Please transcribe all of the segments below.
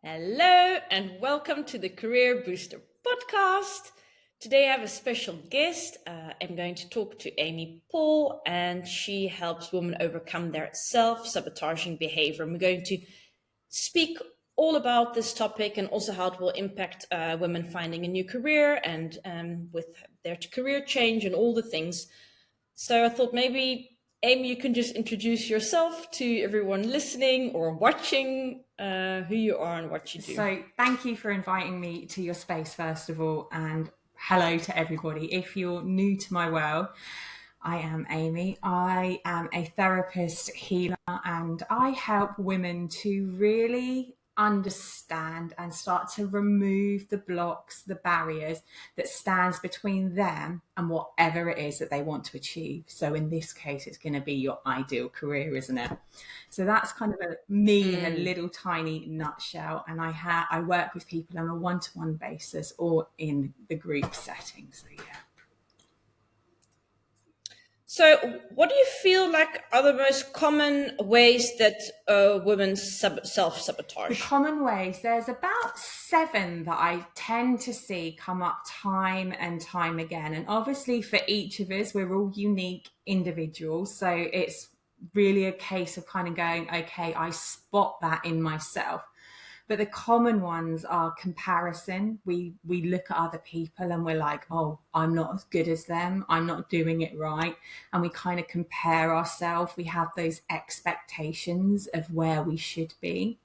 Hello and welcome to the Career Booster podcast. Today I have a special guest. I'm going to talk to Amy Paul, and she helps women overcome their self-sabotaging behavior. And we're going to speak all about this topic and also how it will impact women finding a new career and with their career change and all the things. So I thought maybe, Amy, you can just introduce yourself to everyone listening or watching, who you are and what you do. So thank you for inviting me to your space, first of all, and hello to everybody. If you're new to my world, I am Amy. I am a therapist, healer, and I help women to really understand and start to remove the blocks, the barriers that stands between them and whatever it is that they want to achieve. So in this case, it's going to be your ideal career, isn't it? So that's kind of me in a little tiny nutshell. And I work with people on a one-to-one basis or in the group setting. So yeah. So, what do you feel like are the most common ways that women self-sabotage? The common ways, there's about 7 that I tend to see come up time and time again. And obviously for each of us, we're all unique individuals. So it's really a case of kind of going, okay, I spot that in myself. But the common ones are comparison. We look at other people and we're like, oh, I'm not as good as them. I'm not doing it right. And we kind of compare ourselves. We have those expectations of where we should be.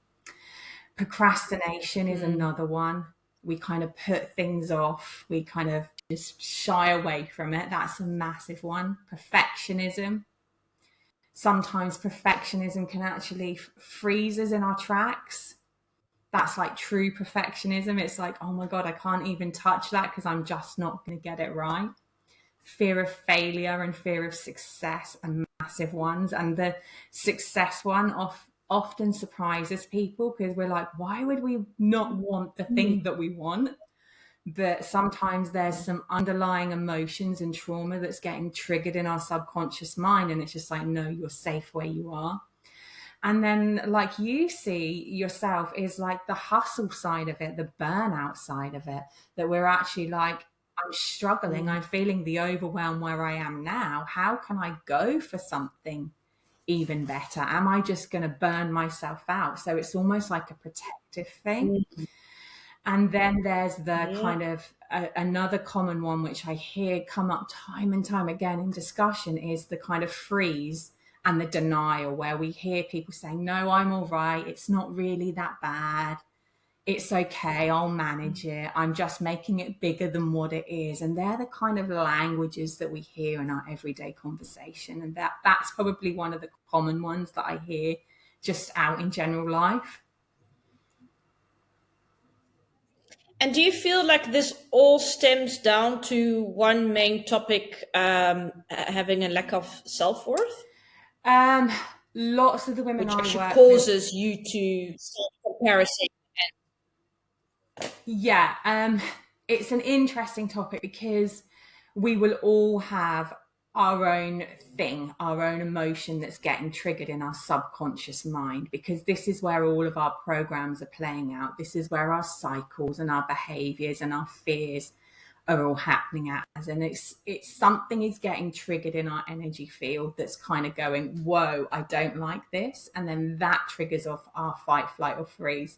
Procrastination is another one. We kind of put things off. We kind of just shy away from it. That's a massive one. Perfectionism. Sometimes perfectionism can actually freeze us in our tracks. That's like true perfectionism. It's like, oh my God, I can't even touch that because I'm just not going to get it right. Fear of failure and fear of success are massive ones. And the success one often surprises people because we're like, why would we not want the thing that we want? But sometimes there's some underlying emotions and trauma that's getting triggered in our subconscious mind. And it's just like, no, you're safe where you are. And then, like you see yourself, is like the hustle side of it, the burnout side of it, that we're actually like, I'm struggling, I'm feeling the overwhelm where I am now. How can I go for something even better? Am I just going to burn myself out? So it's almost like a protective thing. And then there's the kind of another common one, which I hear come up time and time again in discussion, is the kind of freeze and the denial, where we hear people saying, no, I'm all right. It's not really that bad. It's okay. I'll manage it. I'm just making it bigger than what it is. And they're the kind of languages that we hear in our everyday conversation. And that's probably one of the common ones that I hear just out in general life. And do you feel like this all stems down to one main topic, having a lack of self-worth? Lots of the women Which I actually work causes you to self-comparison. Yeah, it's an interesting topic because we will all have our own thing, our own emotion that's getting triggered in our subconscious mind, because this is where all of our programs are playing out. This is where our cycles and our behaviors and our fears are all happening as, and it's something is getting triggered in our energy field that's kind of going, whoa, I don't like this, and then that triggers off our fight, flight, or freeze.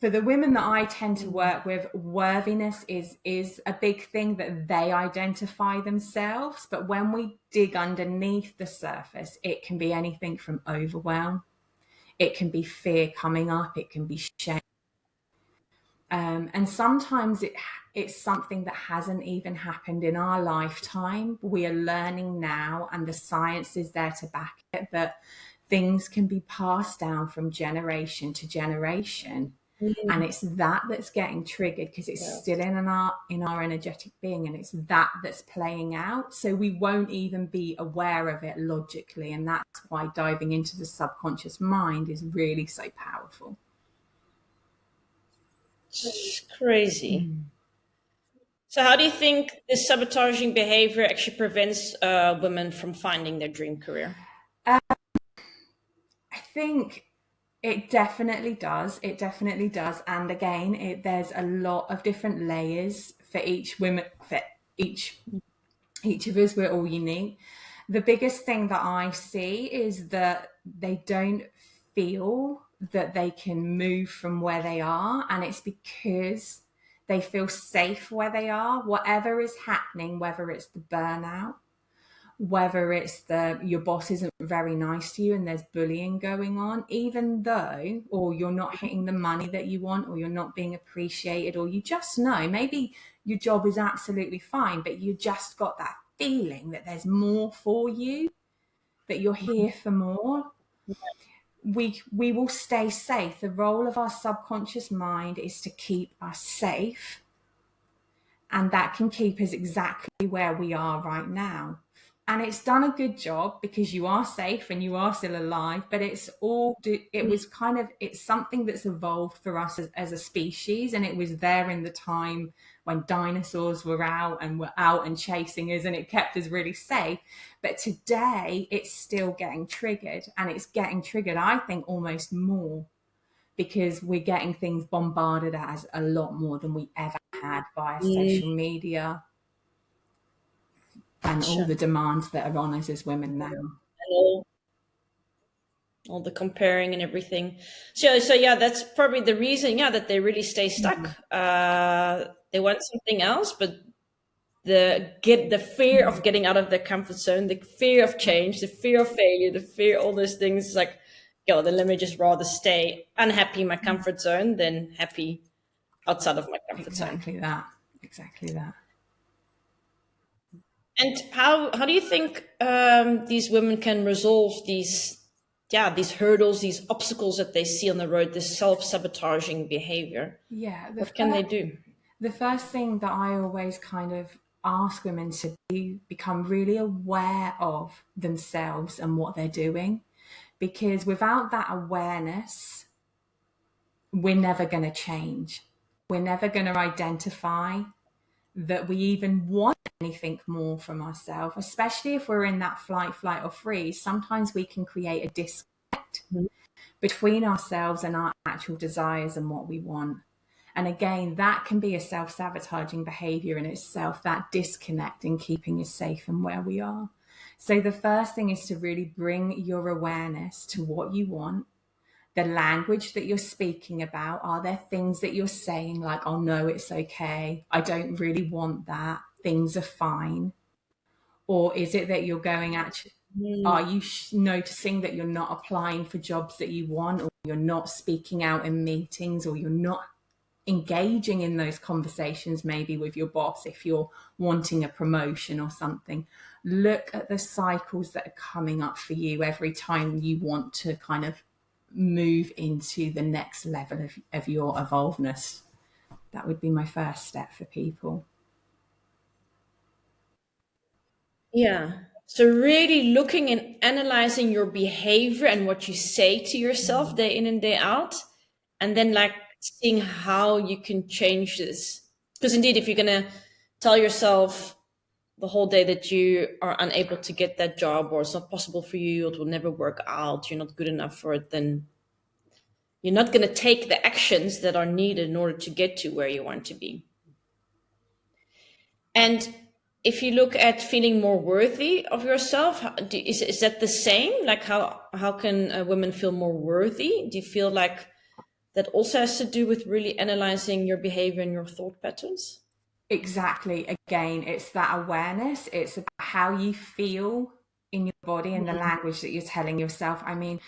For the women that I tend to work with, worthiness is a big thing that they identify themselves. But when we dig underneath the surface, it can be anything from overwhelm. It can be fear coming up. It can be shame. And sometimes it's something that hasn't even happened in our lifetime. We are learning now, and the science is there to back it, that things can be passed down from generation to generation. And it's that's getting triggered because it's still in our energetic being, and it's that's playing out. So we won't even be aware of it logically, and that's why diving into the subconscious mind is really so powerful. It's crazy. So how do you think this sabotaging behavior actually prevents women from finding their dream career? I think It definitely does. It definitely does. And again, there's a lot of different layers for each women, for each each of us. We're all unique. The biggest thing that I see is that they don't feel that they can move from where they are, and it's because they feel safe where they are. Whatever is happening, whether it's the burnout, whether it's your boss isn't very nice to you and there's bullying going on, even though, or you're not hitting the money that you want, or you're not being appreciated, or you just know maybe your job is absolutely fine, but you just got that feeling that there's more for you, that you're here for more. We will stay safe. The role of our subconscious mind is to keep us safe, and that can keep us exactly where we are right now. And it's done a good job because you are safe and you are still alive, but it's something that's evolved for us as a species, and it was there in the time when dinosaurs were out and chasing us, and it kept us really safe. But today it's still getting triggered, and it's getting triggered, I think, almost more because we're getting things bombarded at us a lot more than we ever had via Mm, social media and all sure. the demands that are on us as women now. And all the comparing and everything. So yeah, that's probably the reason, yeah, that they really stay stuck. They want something else, but the fear of getting out of their comfort zone, the fear of change, the fear of failure, the fear, all those things is like, yo, then let me just rather stay unhappy in my comfort zone than happy outside of my comfort zone. Exactly that. Exactly that. And how do you think these women can resolve these hurdles, these obstacles that they see on the road, this self-sabotaging behavior? Yeah. What can they do? The first thing that I always kind of ask women to become really aware of themselves and what they're doing, because without that awareness, we're never going to change. We're never going to identify that we even want anything more from ourselves, especially if we're in that flight, or freeze. Sometimes we can create a disconnect between ourselves and our actual desires and what we want. And again, that can be a self-sabotaging behavior in itself, that disconnect in keeping us safe and where we are. So the first thing is to really bring your awareness to what you want, the language that you're speaking about. Are there things that you're saying like, oh no, it's okay, I don't really want that, things are fine? Or is it that you're going, actually, Mm, are you noticing that you're not applying for jobs that you want, or you're not speaking out in meetings, or you're not engaging in those conversations maybe with your boss if you're wanting a promotion or something? Look at the cycles that are coming up for you every time you want to kind of move into the next level of your evolvedness. That would be my first step for people. yeah. So really looking and analyzing your behavior and what you say to yourself day in and day out, and then like seeing how you can change this. Because indeed, if you're gonna tell yourself the whole day that you are unable to get that job, or it's not possible for you, it will never work out, you're not good enough for it, then you're not going to take the actions that are needed in order to get to where you want to be. And if you look at feeling more worthy of yourself, is that the same? Like how can women feel more worthy? Do you feel like that also has to do with really analyzing your behavior and your thought patterns? Exactly. Again, it's that awareness. It's about how you feel in your body and the language that you're telling yourself. I mean,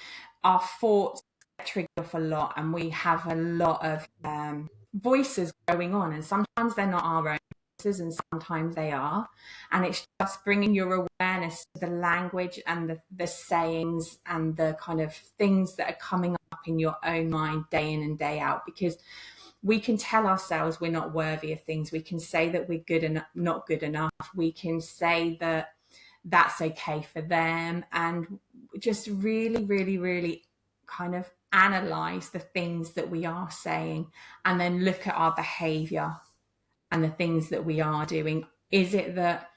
our thoughts trigger off a lot, and we have a lot of voices going on, and sometimes they're not our own voices, and sometimes they are. And it's just bringing your awareness to the language and the sayings and the kind of things that are coming up in your own mind day in and day out, because we can tell ourselves we're not worthy of things. We can say that we're good and not good enough. We can say that that's okay for them, and just really, really, really kind of analyze the things that we are saying, and then look at our behavior and the things that we are doing. Is it that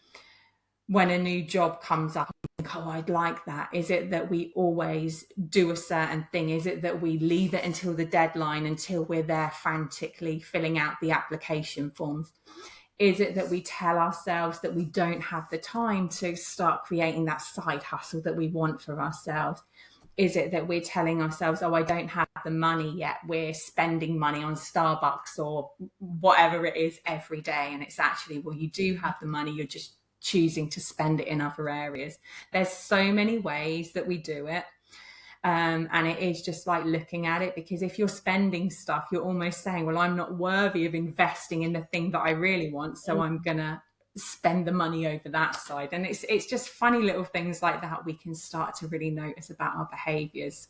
when a new job comes up, I think, oh, I'd like that. Is it that we always do a certain thing? Is it that we leave it until the deadline, until we're there frantically filling out the application forms? Is it that we tell ourselves that we don't have the time to start creating that side hustle that we want for ourselves? Is it that we're telling ourselves, oh, I don't have the money yet, we're spending money on Starbucks or whatever it is every day? And it's actually, well, you do have the money, you're just choosing to spend it in other areas. There's so many ways that we do it. And it is just like looking at it, because if you're spending stuff, you're almost saying, well, I'm not worthy of investing in the thing that I really want, so I'm gonna spend the money over that side. And it's just funny little things like that we can start to really notice about our behaviors.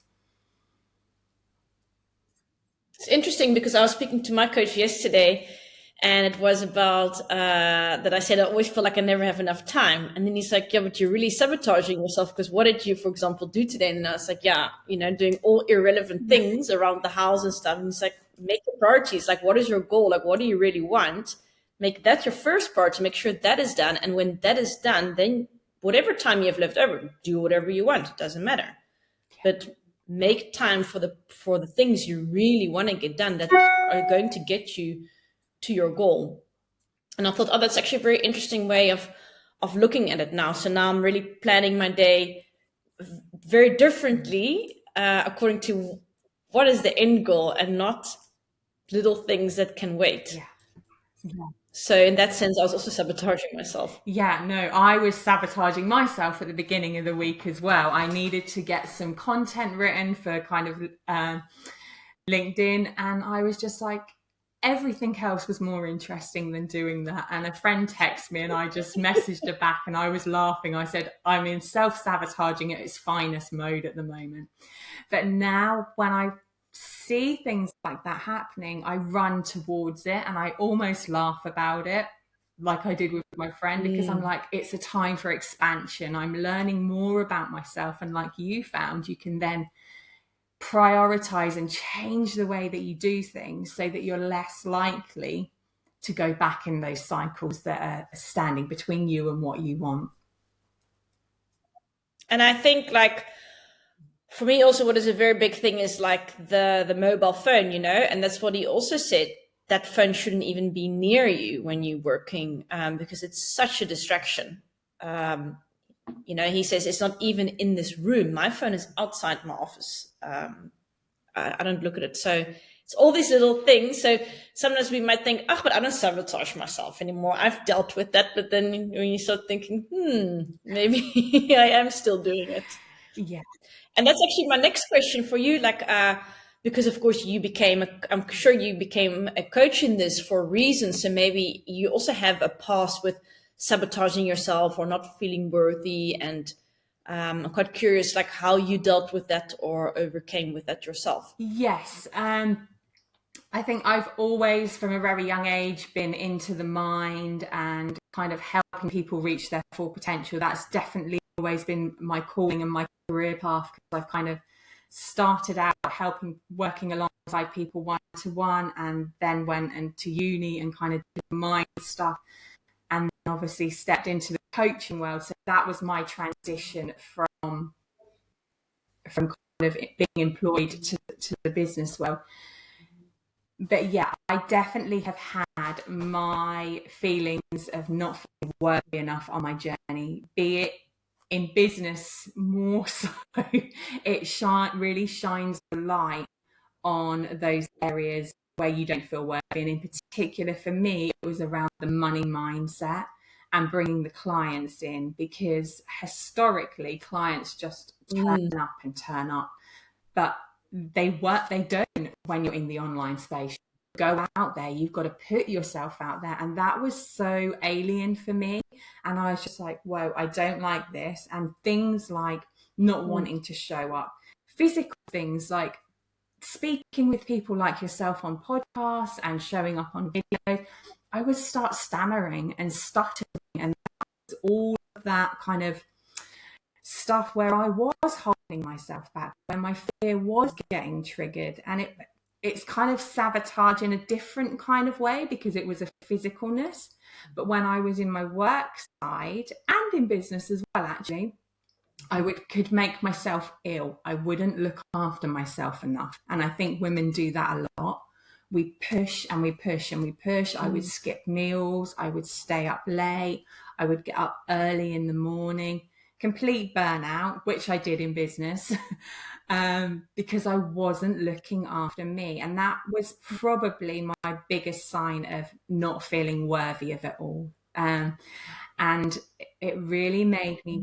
It's interesting because I was speaking to my coach yesterday, and it was about that I said I always feel like I never have enough time. And then he's like, yeah, but you're really sabotaging yourself, because what did you, for example, do today? And I was like, yeah, doing all irrelevant things around the house and stuff. And he's like, make your priorities. Like, what is your goal? Like, what do you really want? Make that your first priority. Make sure that is done. And when that is done, then whatever time you have left over, do whatever you want. It doesn't matter. But make time for the things you really want to get done, that are going to get you to your goal. And I thought, oh, that's actually a very interesting way of looking at it now. So now I'm really planning my day very differently, according to what is the end goal, and not little things that can wait. Yeah. Yeah. So in that sense, I was also sabotaging myself. Yeah, no, I was sabotaging myself at the beginning of the week as well. I needed to get some content written for kind of LinkedIn, and I was just like, everything else was more interesting than doing that. And a friend texted me and I just messaged her back, and I was laughing. I said, I'm in self-sabotaging at its finest mode at the moment. But now when I see things like that happening, I run towards it and I almost laugh about it, like I did with my friend, because I'm like, it's a time for expansion. I'm learning more about myself. And like you found, you can then prioritize and change the way that you do things so that you're less likely to go back in those cycles that are standing between you and what you want. And I think, like, for me also, what is a very big thing is like the mobile phone, and that's what he also said. That phone shouldn't even be near you when you're working, because it's such a distraction. He says it's not even in this room. My phone is outside my office. I don't look at it. So it's all these little things. So sometimes we might think, oh, but I don't sabotage myself anymore. I've dealt with that. But then when you start thinking, maybe I am still doing it. Yeah. And that's actually my next question for you. Like, because of course I'm sure you became a coach in this for a reason. So maybe you also have a past with sabotaging yourself or not feeling worthy. And I'm quite curious, like, how you dealt with that or overcame with that yourself. Yes. I think I've always, from a very young age, been into the mind and kind of helping people reach their full potential. That's definitely always been my calling and my career path, because I've kind of started out working alongside people one-to-one, and then went into uni and kind of did the mind stuff, and then obviously stepped into the coaching world. So that was my transition from kind of being employed to the business world. But yeah, I definitely have had my feelings of not feeling worthy enough on my journey, be it in business more so. It really shines the light on those areas where you don't feel worthy. And in particular for me, it was around the money mindset and bringing the clients in, because historically clients just turn up and turn up, but they don't when you're in the online space. Go out there, you've got to put yourself out there. And that was so alien for me. And I was just like, whoa, I don't like this. And things like not wanting to show up, physical things like speaking with people like yourself on podcasts and showing up on videos, I would start stammering and stuttering. And all of that kind of stuff where I was holding myself back, when my fear was getting triggered. And it's kind of sabotage in a different kind of way because it was a physicalness. But when I was in my work side and in business as well, actually, could make myself ill. I wouldn't look after myself enough. And I think women do that a lot. We push and we push and we push. I would skip meals. I would stay up late. I would get up early in the morning. Complete burnout, which I did in business, because I wasn't looking after me. And that was probably my biggest sign of not feeling worthy of it all. And it really made me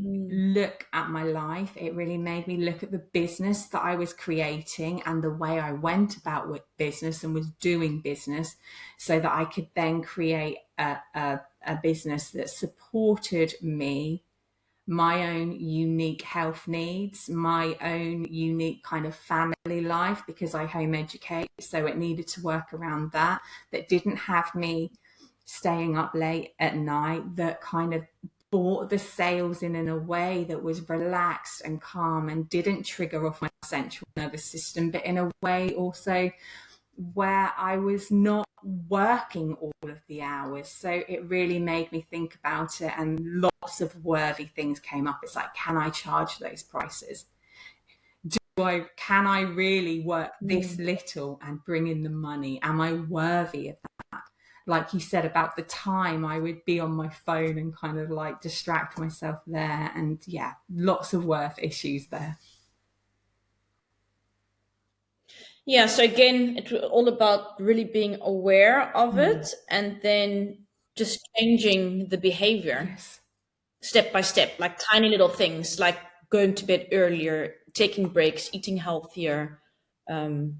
look at my life. It really made me look at the business that I was creating and the way I went about with business and was doing business, so that I could then create a business that supported me, my own unique health needs, my own unique kind of family life, because I home educate. So it needed to work around that didn't have me staying up late at night, that kind of brought the sales in a way that was relaxed and calm and didn't trigger off my central nervous system, but in a way also where I was not working all of the hours. So it really made me think about it, and lots of worthy things came up. It's like, can I charge those prices? Can I really work this little and bring in the money? Am I worthy of that? Like you said about the time, I would be on my phone and kind of like distract myself there. And yeah, lots of worth issues there. Yeah, so again, it's all about really being aware of it and then just changing the behavior Yes. step by step, like tiny little things, like going to bed earlier, taking breaks, eating healthier, um,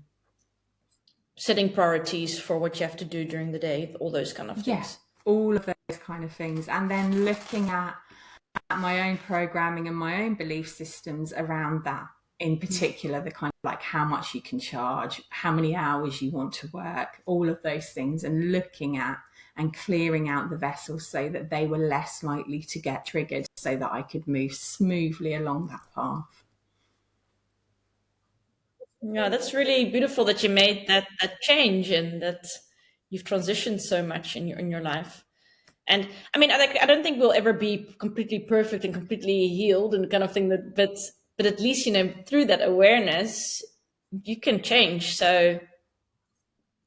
setting priorities for what you have to do during the day, all those kind of Yeah, things. all of those kind of things. And then looking at my own programming and my own belief systems around that, in particular, the kind of like how much you can charge, how many hours you want to work, all of those things, and looking at and clearing out the vessels so that they were less likely to get triggered, so that I could move smoothly along that path. Yeah, that's really beautiful that you made that change and that you've transitioned so much in your life. And I mean, I don't think we'll ever be completely perfect and completely healed and kind of thing that, but at least, you know, through that awareness, you can change. So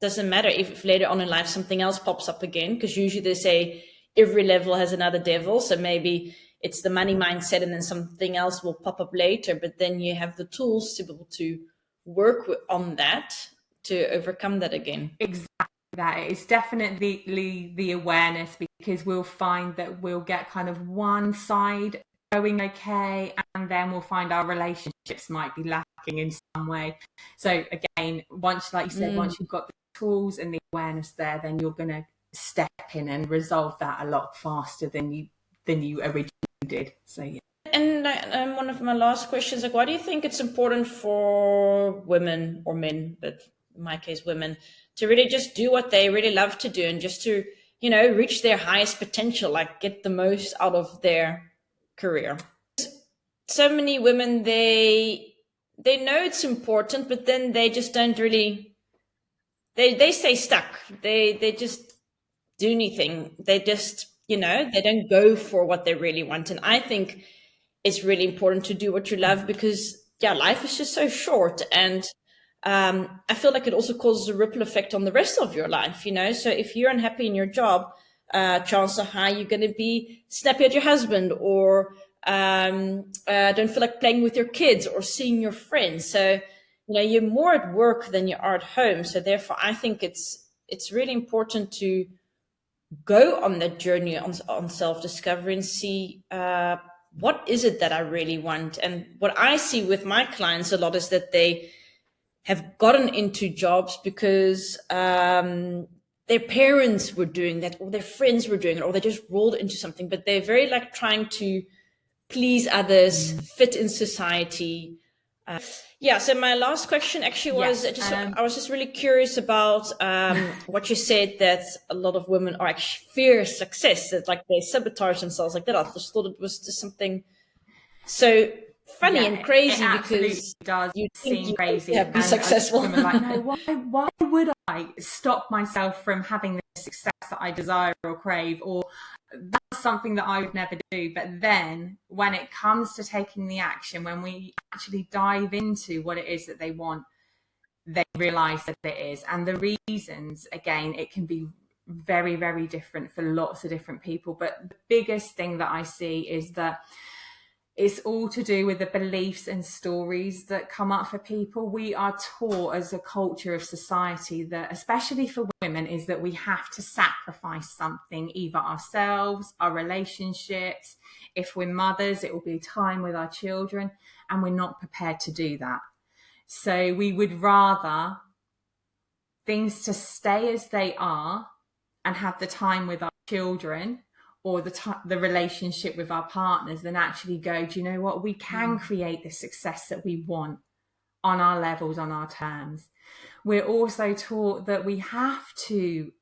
doesn't matter if later on in life something else pops up again, because usually they say every level has another devil. So maybe it's the money mindset and then something else will pop up later, but then you have the tools to be able to work on that to overcome that again. Exactly. That it's definitely the awareness, because we'll find that we'll get kind of one side going okay, and then we'll find our relationships might be lacking in some way. So again, once, like you said, once you've got the tools and the awareness there, then you're going to step in and resolve that a lot faster than you originally did. So yeah. And one of my last questions, like, why do you think it's important for women or men, but in my case, women, to really just do what they really love to do and just to, you know, reach their highest potential, like get the most out of their career? So many women, they know it's important, but then they just don't really, they stay stuck. They just do anything. They just, you know, they don't go for what they really want. And I think it's really important to do what you love, because yeah, life is just so short. And I feel like it also causes a ripple effect on the rest of your life, you know. So if you're unhappy in your job, chances are high you're going to be snappy at your husband, or don't feel like playing with your kids or seeing your friends. So, you know, you're more at work than you are at home. So therefore, I think it's really important to go on that journey on self-discovery and see what is it that I really want. And what I see with my clients a lot is that they have gotten into jobs because their parents were doing that, or their friends were doing it, or they just rolled into something, but they're very like trying to please others, fit in society. Yeah. So my last question actually was I was just really curious about what you said, that a lot of women are actually fear success, that like they sabotage themselves like that. I just thought it was just something so funny and crazy it absolutely because does you think seem you crazy. have to be And successful. women are like, no, why would I stop myself from having the success that I desire or crave? Or that's something that I would never do. But then when it comes to taking the action, when we actually dive into what it is that they want, they realize that it is. And the reasons, again, it can be very, very different for lots of different people. But the biggest thing that I see is that it's all to do with the beliefs and stories that come up for people. We are taught as a culture of society that, especially for women, is that we have to sacrifice something, either ourselves, our relationships. If we're mothers, it will be time with our children, and we're not prepared to do that. So we would rather things to stay as they are and have the time with our children or the relationship with our partners than actually go, do you know what? We can create the success that we want on our levels, on our terms. We're also taught that we have to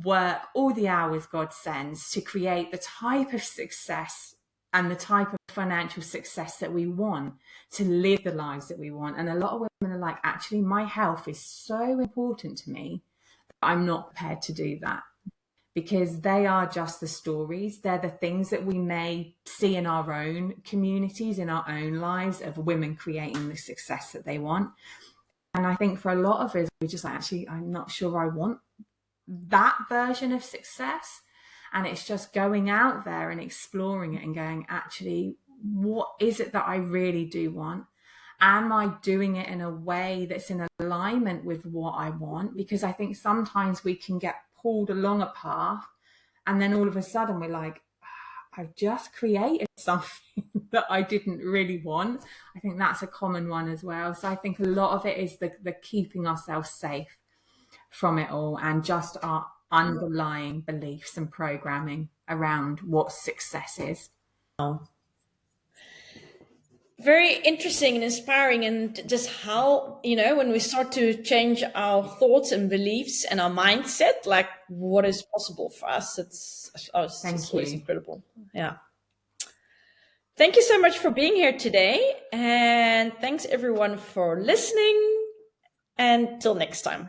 work all the hours God sends to create the type of success and the type of financial success that we want, to live the lives that we want. And a lot of women are like, actually, my health is so important to me that I'm not prepared to do that. Because they are just the stories. They're the things that we may see in our own communities, in our own lives, of women creating the success that they want. And I think for a lot of us, we're just like, actually, I'm not sure I want that version of success. And it's just going out there and exploring it and going, actually, what is it that I really do want? Am I doing it in a way that's in alignment with what I want? Because I think sometimes we can get pulled along a path and then all of a sudden we're like, I've just created something that I didn't really want. I think that's a common one as well. So I think a lot of it is the keeping ourselves safe from it all, and just our underlying beliefs and programming around what success is. Very interesting and inspiring, and just how, when we start to change our thoughts and beliefs and our mindset, like what is possible for us, it's always incredible. Yeah. Thank you so much for being here today, and thanks everyone for listening, and till next time.